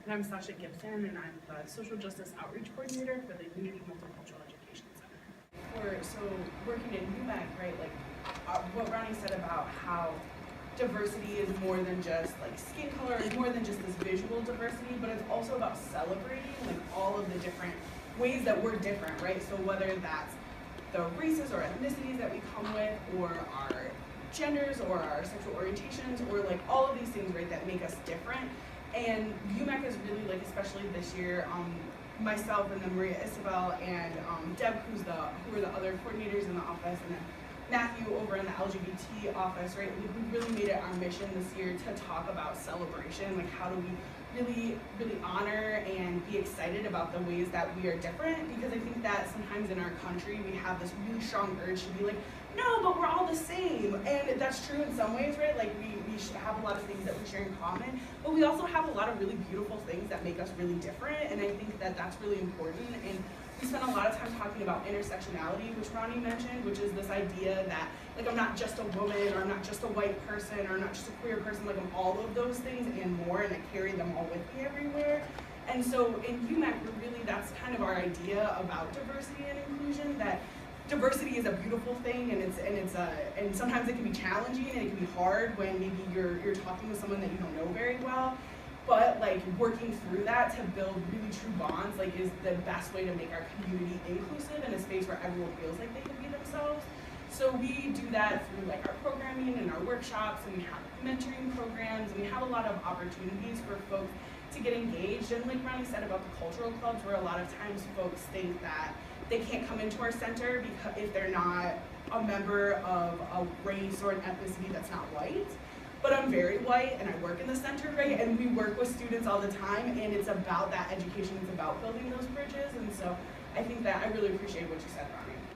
And I'm Sasha Gibson, and I'm the Social Justice Outreach Coordinator for the Unity Multicultural Education Center. So working in Umec, right, like what Ronnie said about how diversity is more than just like skin color, it's more than just this visual diversity, but it's also about celebrating like all of the different ways that we're different, right? So whether that's the races or ethnicities that we come with, or our genders, or our sexual orientations, or like all of these things, right, that make us different. And UMEC is really, like, especially this year, myself and then Maria Isabel and Deb, who are the other coordinators in the office, and then Matthew over in the LGBT office, right? We really made it our mission this year to talk about celebration, like how do we really honor and be excited about the ways that we are different, because I think that sometimes in our country we have this really strong urge to be like, no, but we're all the same. And that's true in some ways, right? Like we should have a lot of things that we share in common, but we also have a lot of really beautiful things that make us really different, and I think that that's really important. And we spent a lot of time talking about intersectionality, which Ronnie mentioned, which is this idea that like I'm not just a woman, or I'm not just a white person, or I'm not just a queer person, like I'm all of those things and more, and I carry them all with me everywhere. And so in UMEC, that's kind of our idea about diversity and inclusion, that diversity is a beautiful thing, and sometimes it can be challenging and it can be hard when maybe you're talking with someone that you don't know very well. But like working through that to build really true bonds, like is the best way to make our community inclusive and a space where everyone feels like they can be themselves. So we do that through like our programming and our workshops, and we have mentoring programs, and we have a lot of opportunities for folks to get engaged. And like Ronnie said about the cultural clubs, where a lot of times folks think that they can't come into our center because if they're not a member of a race or an ethnicity that's not white. But I'm very white and I work in the center, right? And we work with students all the time, and it's about that education, it's about building those bridges. And so I think that I really appreciate what you said, Ronnie.